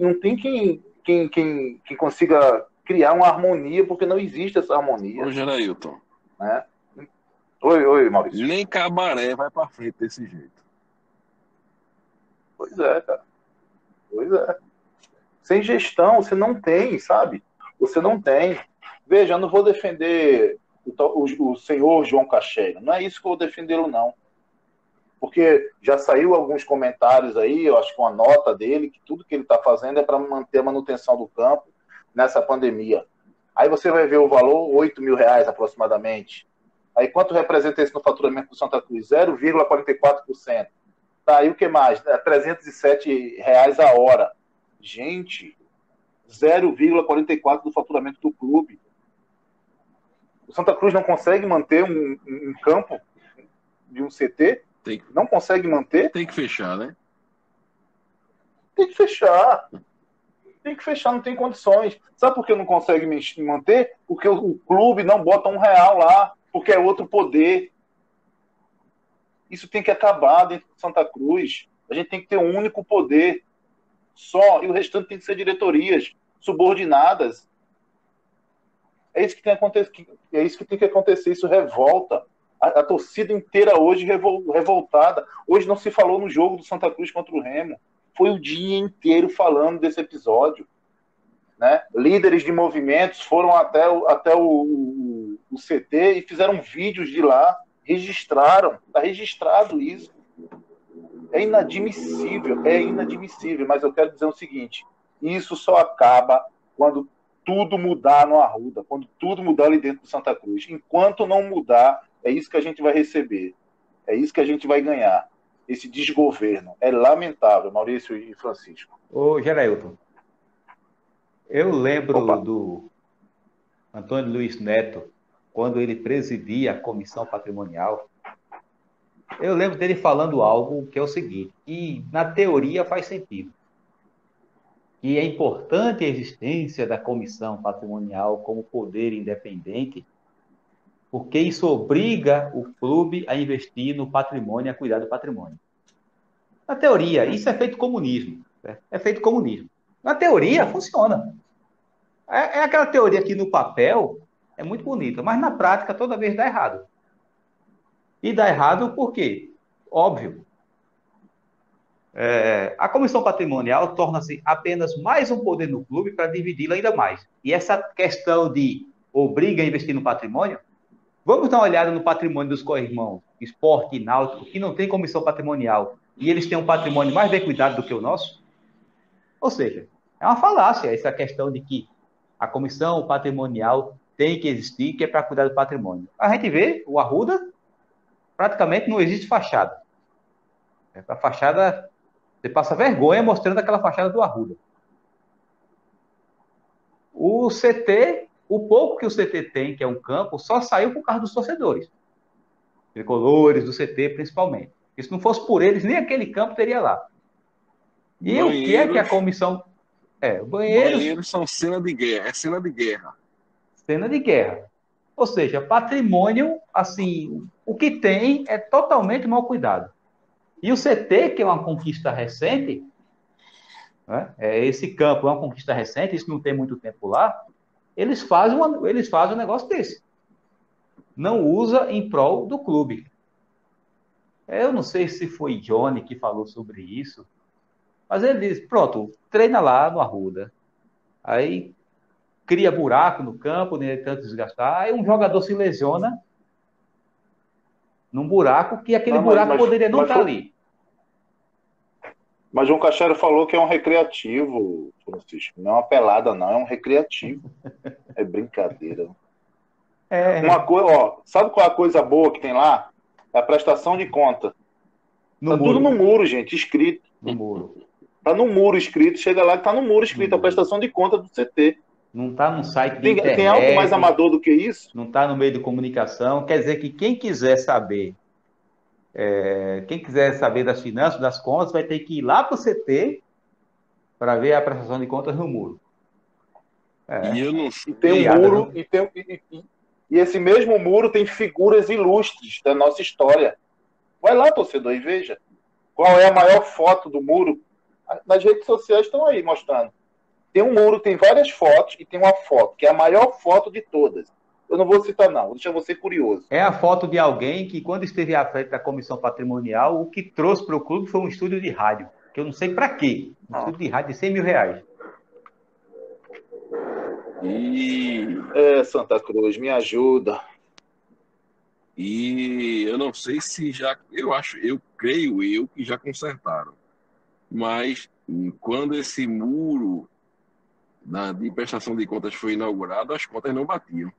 consiga criar uma harmonia, porque não existe essa harmonia. Ô, Gerailton. Né? Oi, Maurício. Nem Cabaré vai pra frente desse jeito. Pois é, cara. Pois é. Sem gestão, você não tem, sabe? Você não tem. Veja, eu não vou defender o senhor João Cacheira. Não é isso que eu vou defendê-lo, não. Porque já saiu alguns comentários aí, eu acho que uma nota dele, que tudo que ele está fazendo é para manter a manutenção do campo nessa pandemia. Aí você vai ver o valor, R$8.000 aproximadamente. Aí quanto representa isso no faturamento do Santa Cruz? 0,44%. Tá, aí o que mais? R$307 a hora. Gente, 0,44% do faturamento do clube. O Santa Cruz não consegue manter um campo de um CT? Não consegue manter? Tem que fechar, né? Tem que fechar. Tem que fechar, não tem condições. Sabe por que não consegue manter? Porque o clube não bota R$1 lá, porque é outro poder. Isso tem que acabar dentro de Santa Cruz. A gente tem que ter um único poder só, e o restante tem que ser diretorias subordinadas. É isso que tem que acontecer. Isso revolta. A torcida inteira hoje revoltada. Hoje não se falou no jogo do Santa Cruz contra o Remo. Foi o dia inteiro falando desse episódio. Né? Líderes de movimentos foram até o CT e fizeram vídeos de lá, registraram. Está registrado isso. É inadmissível, mas eu quero dizer o seguinte, isso só acaba quando tudo mudar no Arruda, quando tudo mudar ali dentro do Santa Cruz. Enquanto não mudar, é isso que a gente vai receber, é isso que a gente vai ganhar, esse desgoverno. É lamentável, Maurício e Francisco. Ô, Gerailton, eu lembro do Antônio Luiz Neto, quando ele presidia a comissão patrimonial. Eu lembro dele falando algo que é o seguinte, que na teoria faz sentido. Que é importante a existência da comissão patrimonial como poder independente, porque isso obriga o clube a investir no patrimônio, a cuidar do patrimônio. Na teoria, isso é feito comunismo. Né? É feito comunismo. Na teoria, funciona. É aquela teoria que no papel é muito bonita, mas na prática toda vez dá errado. E dá errado por quê? Óbvio. A comissão patrimonial torna-se apenas mais um poder no clube para dividi-la ainda mais. E essa questão de obriga a investir no patrimônio, vamos dar uma olhada no patrimônio dos co-irmãos, Sport e Náutico, que não tem comissão patrimonial, e eles têm um patrimônio mais bem cuidado do que o nosso? Ou seja, é uma falácia essa questão de que a comissão patrimonial tem que existir, que é para cuidar do patrimônio. A gente vê, o Arruda, praticamente não existe fachada. A fachada, você passa vergonha mostrando aquela fachada do Arruda. O CT, o pouco que o CT tem, que é um campo, só saiu por causa dos torcedores. Tricolores do CT, principalmente. E se não fosse por eles, nem aquele campo teria lá. E banheiros, o que é que a comissão... Banheiros são cena de guerra. É cena de guerra. Cena de guerra. Ou seja, patrimônio, assim, o que tem é totalmente mal cuidado. E o CT, que é uma conquista recente, né? Esse campo é uma conquista recente, isso não tem muito tempo lá, eles fazem um negócio desse. Não usa em prol do clube. Eu não sei se foi Johnny que falou sobre isso, mas ele diz, pronto, treina lá no Arruda, aí cria buraco no campo, nem tanto desgastar, aí um jogador se lesiona num buraco que aquele buraco poderia não estar ali. Mas João Cacheiro falou que é um recreativo, Francisco. Não é uma pelada, não. É um recreativo. É brincadeira. Sabe qual é a coisa boa que tem lá? É a prestação de conta. Tudo no muro, gente, escrito. No muro. Tá no muro escrito. Chega lá que tá no muro escrito. A prestação de conta do CT. Não tá no site de internet. Tem algo mais amador do que isso? Não tá no meio de comunicação. Quer dizer que quem quiser saber das finanças, das contas, vai ter que ir lá para o CT para ver a prestação de contas no muro. E eu não tem um muro E esse mesmo muro tem figuras ilustres da nossa história. Vai lá, torcedor, e veja. Qual é a maior foto do muro? Nas redes sociais estão aí mostrando. Tem um muro, tem várias fotos, e tem uma foto, que é a maior foto de todas. Eu não vou citar, não. Deixa você curioso. É a foto de alguém que, quando esteve à frente da comissão patrimonial, o que trouxe para o clube foi um estúdio de rádio. Que eu não sei para quê. Um estúdio de rádio de 100 mil reais. Santa Cruz, me ajuda. E eu não sei se já. Eu creio que já consertaram. Mas quando esse muro de prestação de contas foi inaugurado, as contas não batiam.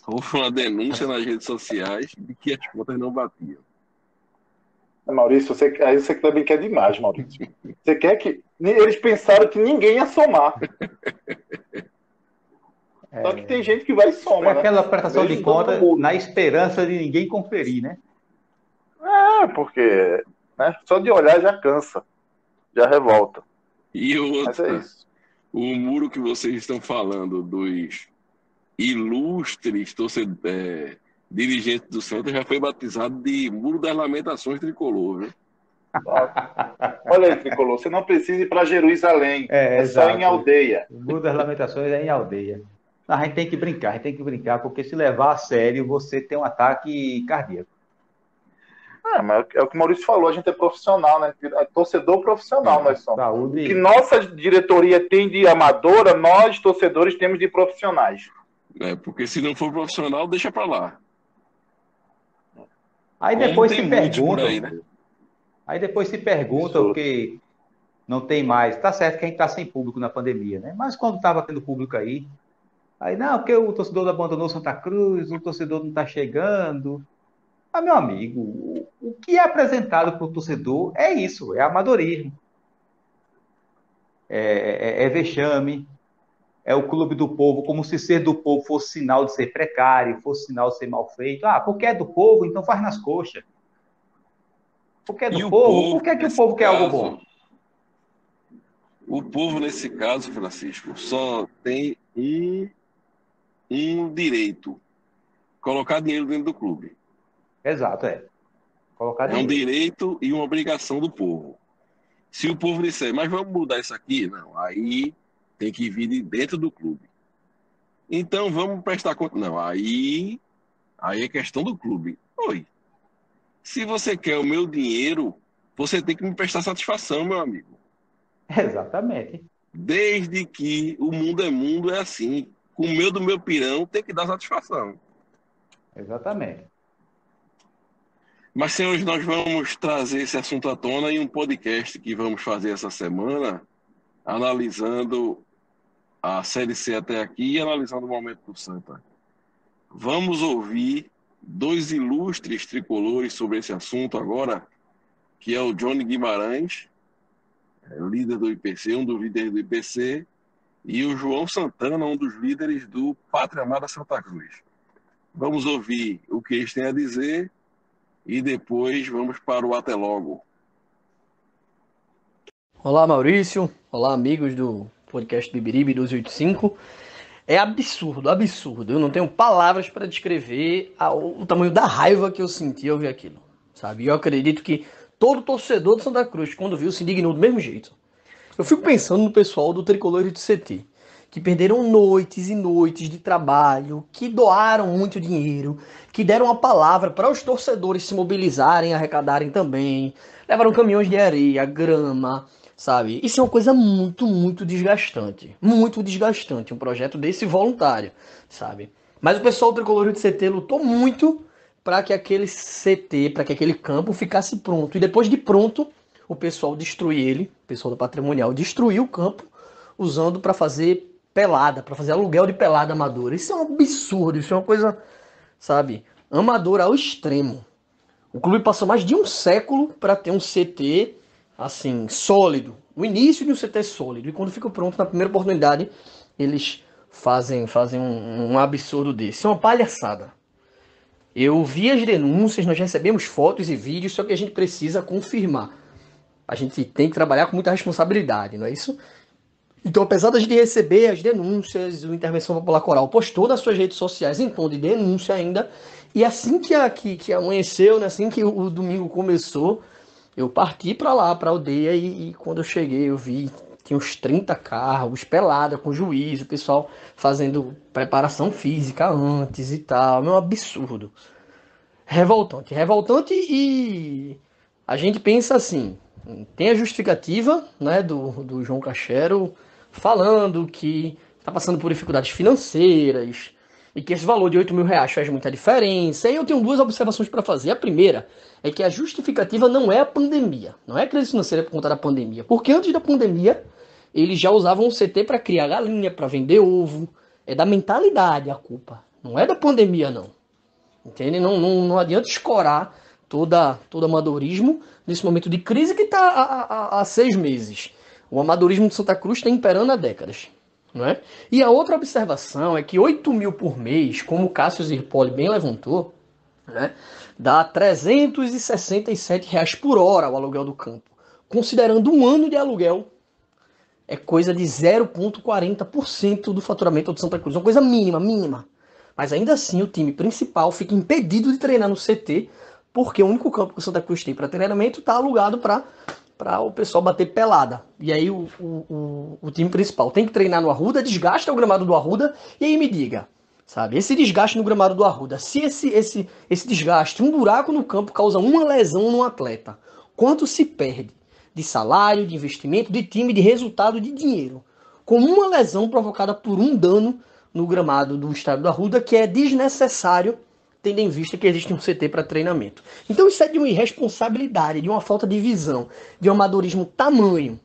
Houve uma denúncia nas redes sociais de que as contas não batiam. Maurício, você também quer demais, Maurício. Você quer que. Eles pensaram que ninguém ia somar. Só que tem gente que vai e soma. Foi aquela prestação de conta na esperança de ninguém conferir, né? Porque só de olhar já cansa. Já revolta. E Mas é isso. O muro que vocês estão falando dos ilustres dirigentes do Santos já foi batizado de Muro das Lamentações Tricolor, viu? Olha aí, Tricolor, você não precisa ir para Jerusalém. É só em Aldeia. O Muro das Lamentações é em Aldeia. A gente tem que brincar, porque se levar a sério, você tem um ataque cardíaco. Mas é o que o Maurício falou, a gente é profissional, né? É torcedor profissional, nós somos. Saúde. O que nossa diretoria tem de amadora, nós, torcedores, temos de profissionais. Porque se não for profissional, deixa pra lá. Aí depois se pergunta. Aí depois se pergunta o que não tem mais. Tá certo que a gente tá sem público na pandemia, né? Mas quando tava tendo público aí não, porque o torcedor abandonou Santa Cruz, o torcedor não tá chegando. Meu amigo, o que é apresentado para o torcedor é isso, é amadorismo. É vexame, é o clube do povo, como se ser do povo fosse sinal de ser precário, fosse sinal de ser mal feito. Porque é do povo, então faz nas coxas. Porque é do povo, por que é que o povo quer algo bom? O povo, nesse caso, Francisco, só tem um direito: colocar dinheiro dentro do clube. Exato, colocar dinheiro. É um direito e uma obrigação do povo. Se o povo disser, mas vamos mudar isso aqui, não, aí tem que vir de dentro do clube. Então vamos prestar conta. Não, aí é questão do clube. Se você quer o meu dinheiro, você tem que me prestar satisfação, meu amigo. Exatamente. Desde que o mundo é assim. Com o meu do meu pirão tem que dar satisfação. Exatamente. Mas, senhores, nós vamos trazer esse assunto à tona em um podcast que vamos fazer essa semana, analisando a Série C até aqui e analisando o momento do Santa. Vamos ouvir dois ilustres tricolores sobre esse assunto agora, que é o Johnny Guimarães, líder do IPC, um dos líderes do IPC, e o João Santana, um dos líderes do Pátria Amada Santa Cruz. Vamos ouvir o que eles têm a dizer e depois vamos para o Até Logo. Olá, Maurício. Olá, amigos do podcast Beberibe 285. É absurdo. Eu não tenho palavras para descrever o tamanho da raiva que eu senti ao ver aquilo, sabe? Eu acredito que todo torcedor do Santa Cruz, quando viu, se indignou do mesmo jeito. Eu fico pensando no pessoal do Tricolor e do CT, que perderam noites e noites de trabalho, que doaram muito dinheiro, que deram a palavra para os torcedores se mobilizarem, arrecadarem também, levaram caminhões de areia, grama, sabe? Isso é uma coisa muito, muito desgastante. Muito desgastante, um projeto desse voluntário, sabe? Mas o pessoal do Tricolor e do CT lutou muito para que aquele CT, para que aquele campo ficasse pronto. E depois de pronto, o pessoal destruiu ele, o pessoal do Patrimonial destruiu o campo, usando para fazer pelada, para fazer aluguel de pelada amadora. Isso é um absurdo, isso é uma coisa, sabe, amadora ao extremo. O clube passou mais de um século para ter um CT, assim, sólido. O início de um CT sólido. E quando fica pronto, na primeira oportunidade, eles fazem um absurdo desse. É uma palhaçada. Eu vi as denúncias, nós recebemos fotos e vídeos, só que a gente precisa confirmar. A gente tem que trabalhar com muita responsabilidade, não é isso? Então, apesar de receber as denúncias, o Intervenção Popular Coral postou nas suas redes sociais em tom de denúncia ainda, e assim que amanheceu, né, assim que o domingo começou, eu parti para lá, para a aldeia, e quando eu cheguei eu vi, tinha uns 30 carros, pelada, com juiz, o pessoal fazendo preparação física antes e tal, é um absurdo. Revoltante, revoltante, e a gente pensa assim, tem a justificativa, né, do João Cachero falando que está passando por dificuldades financeiras e que esse valor de 8 mil reais faz muita diferença. E eu tenho duas observações para fazer. A primeira é que a justificativa não é a pandemia, não é a crise financeira por conta da pandemia, porque antes da pandemia eles já usavam o CT para criar galinha, para vender ovo. É da mentalidade a culpa, não é da pandemia não. Entende? Não adianta escorar todo amadorismo nesse momento de crise que está há 6 meses. O amadorismo de Santa Cruz está imperando há décadas. Não é? E a outra observação é que 8 mil por mês, como o Cássio Zirpoli bem levantou, né, dá R$ 367 reais por hora o aluguel do campo. Considerando um ano de aluguel, é coisa de 0,40% do faturamento de Santa Cruz. Uma coisa mínima. Mas ainda assim o time principal fica impedido de treinar no CT, porque o único campo que o Santa Cruz tem para treinamento está alugado para o pessoal bater pelada. E aí o time principal tem que treinar no Arruda, desgasta o gramado do Arruda, e aí me diga, sabe, esse desgaste no gramado do Arruda, se esse desgaste, um buraco no campo causa uma lesão no atleta, quanto se perde de salário, de investimento, de time, de resultado, de dinheiro, com uma lesão provocada por um dano no gramado do estádio do Arruda, que é desnecessário, tendo em vista que existe um CT para treinamento. Então isso é de uma irresponsabilidade, de uma falta de visão, de um amadorismo tamanho,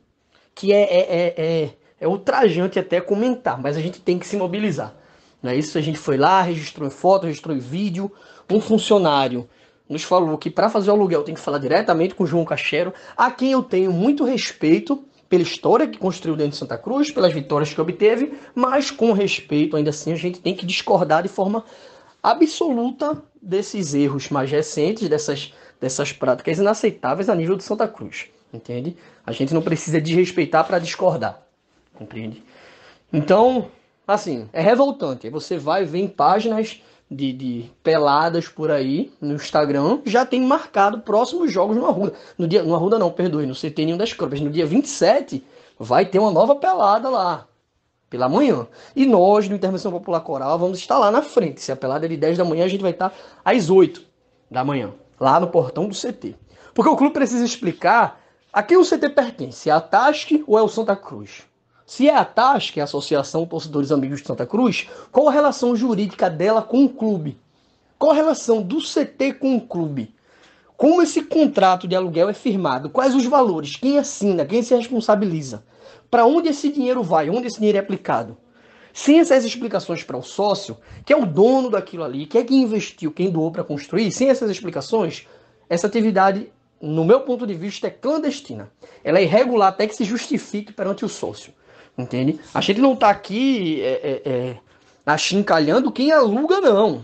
que é ultrajante até comentar, mas a gente tem que se mobilizar. Não é isso? A gente foi lá, registrou em foto, registrou em vídeo. Um funcionário nos falou que para fazer o aluguel tem que falar diretamente com o João Cachero, a quem eu tenho muito respeito pela história que construiu dentro de Santa Cruz, pelas vitórias que obteve, mas com respeito, ainda assim, a gente tem que discordar de forma absoluta desses erros mais recentes, dessas práticas inaceitáveis a nível de Santa Cruz, entende? A gente não precisa desrespeitar para discordar, compreende? Então, assim, é revoltante. Você vai ver em páginas de peladas por aí, no Instagram, já tem marcado próximos jogos no Arruda. No Arruda não, perdoe, no CT nenhum das Crônicas. No dia 27 vai ter uma nova pelada lá, pela manhã. E nós, do Intervenção Popular Coral, vamos estar lá na frente. Se a pelada é de 10 da manhã, a gente vai estar às 8 da manhã, lá no portão do CT. Porque o clube precisa explicar a quem o CT pertence, é a TASC ou é o Santa Cruz? Se é a TASC, a Associação Torcedores Amigos de Santa Cruz, qual a relação jurídica dela com o clube? Qual a relação do CT com o clube? Como esse contrato de aluguel é firmado? Quais os valores? Quem assina? Quem se responsabiliza? Para onde esse dinheiro vai? Onde esse dinheiro é aplicado? Sem essas explicações para o sócio, que é o dono daquilo ali, que é quem investiu, quem doou para construir, sem essas explicações, essa atividade, no meu ponto de vista, é clandestina. Ela é irregular até que se justifique perante o sócio. Entende? A gente não está aqui achincalhando quem aluga, não.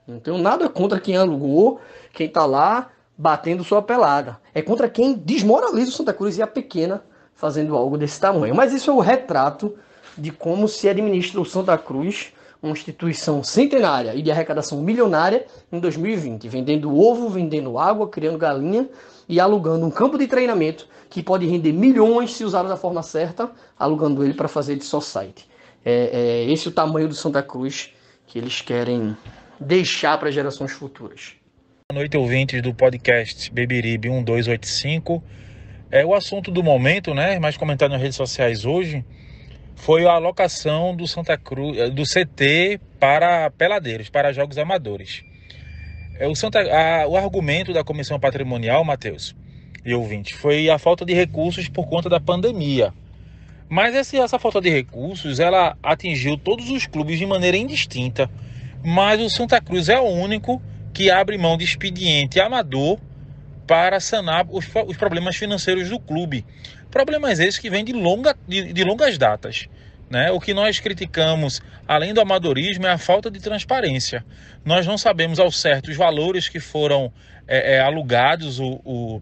Não tenho nada contra quem alugou, quem está lá batendo sua pelada. É contra quem desmoraliza o Santa Cruz e a pequena fazendo algo desse tamanho. Mas isso é o retrato de como se administra o Santa Cruz, uma instituição centenária e de arrecadação milionária em 2020, vendendo ovo, vendendo água, criando galinha e alugando um campo de treinamento que pode render milhões se usado da forma certa, alugando ele para fazer de society. É esse o tamanho do Santa Cruz que eles querem deixar para gerações futuras. Boa noite, ouvintes do podcast Beberibe 1285. O assunto do momento, né, mais comentado nas redes sociais hoje, foi a alocação do Santa Cruz, do CT para peladeiros, para jogos amadores. O argumento da Comissão Patrimonial, Matheus e ouvinte, foi a falta de recursos por conta da pandemia. Mas essa falta de recursos, ela atingiu todos os clubes de maneira indistinta. Mas o Santa Cruz é o único que abre mão de expediente amador para sanar os problemas financeiros do clube. Problemas esses que vêm de longas datas, né? O que nós criticamos, além do amadorismo, é a falta de transparência. Nós não sabemos ao certo os valores que foram alugados, o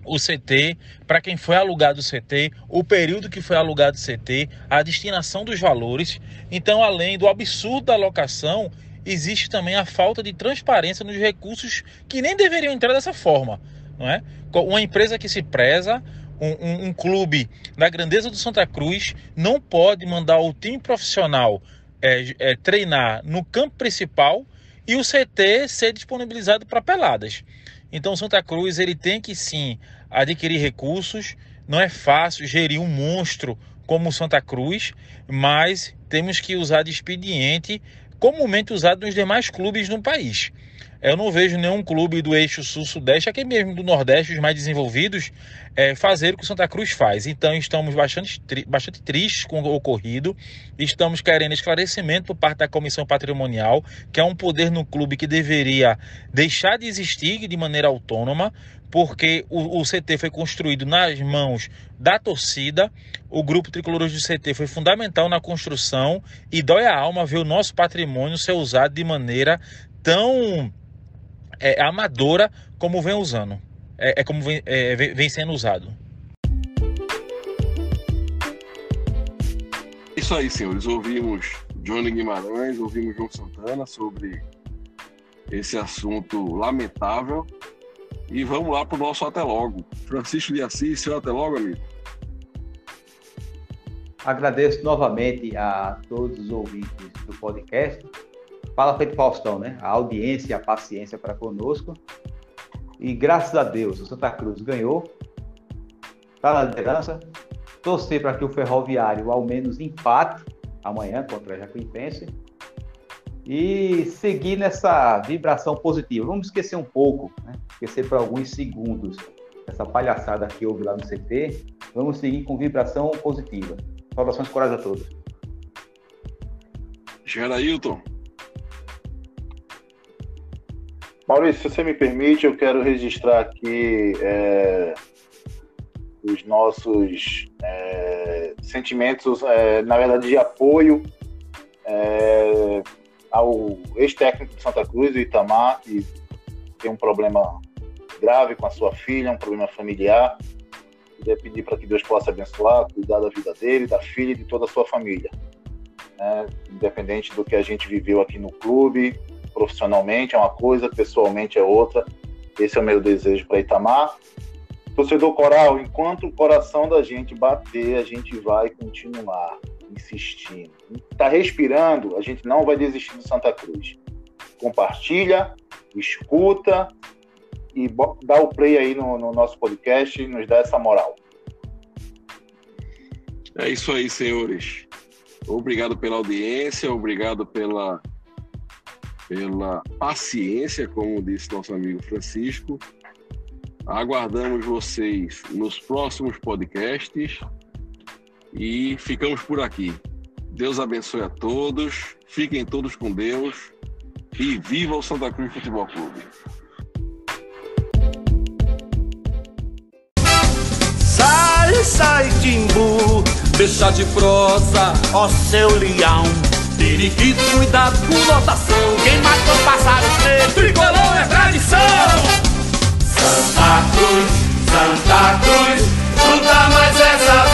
o CT, para quem foi alugado o CT, o período que foi alugado o CT, a destinação dos valores. Então, além do absurdo da alocação, existe também a falta de transparência nos recursos que nem deveriam entrar dessa forma, não é? Uma empresa que se preza, um clube da grandeza do Santa Cruz, não pode mandar o time profissional treinar no campo principal e o CT ser disponibilizado para peladas. Então o Santa Cruz ele tem que sim adquirir recursos. Não é fácil gerir um monstro como o Santa Cruz, mas temos que usar de expediente comumente usado nos demais clubes no país. Eu não vejo nenhum clube do eixo sul-sudeste, aqui mesmo do nordeste, os mais desenvolvidos, fazer o que o Santa Cruz faz. Então estamos bastante tristes com o ocorrido, estamos querendo esclarecimento por parte da comissão patrimonial, que é um poder no clube que deveria deixar de existir de maneira autônoma, porque o CT foi construído nas mãos da torcida, o grupo Tricolores do CT foi fundamental na construção e dói a alma ver o nosso patrimônio ser usado de maneira tão amadora como vem usando, como vem sendo usado. Isso aí, senhores. Ouvimos Johnny Guimarães, ouvimos João Santana sobre esse assunto lamentável. E vamos lá para o nosso Até Logo. Francisco de Assis, seu Até Logo, amigo. Agradeço novamente a todos os ouvintes do podcast. Fala feito Faustão, né? A audiência e a paciência para conosco. E graças a Deus, o Santa Cruz ganhou. Está na liderança. Torcer para que o Ferroviário ao menos empate amanhã contra a Jacuipense. E seguir nessa vibração positiva. Vamos esquecer um pouco, né? Esquecer por alguns segundos essa palhaçada que houve lá no CT. Vamos seguir com vibração positiva. Saudações corais a todos. Gerailton. Maurício, se você me permite, eu quero registrar aqui os nossos sentimentos, na verdade, de apoio ao ex-técnico de Santa Cruz, o Itamar, que tem um problema grave com a sua filha, um problema familiar. Queria pedir para que Deus possa abençoar, cuidar da vida dele, da filha e de toda a sua família. Independente do que a gente viveu aqui no clube, profissionalmente é uma coisa, pessoalmente é outra. Esse é o meu desejo para Itamar. Torcedor coral, enquanto o coração da gente bater, a gente vai continuar insistindo. Está respirando, a gente não vai desistir do Santa Cruz. Compartilha, escuta e dá o play aí no nosso podcast e nos dá essa moral. É isso aí, senhores. Obrigado pela audiência, obrigado pela paciência, como disse nosso amigo Francisco. Aguardamos vocês nos próximos podcasts e ficamos por aqui. Deus abençoe a todos, fiquem todos com Deus e viva o Santa Cruz Futebol Clube. Sai, Timbu, deixa de prosa, ó seu leão. Periquito, cuidado com lotação. Quem matou pássaro preto, tricolor é tradição. Santa Cruz, luta mais essa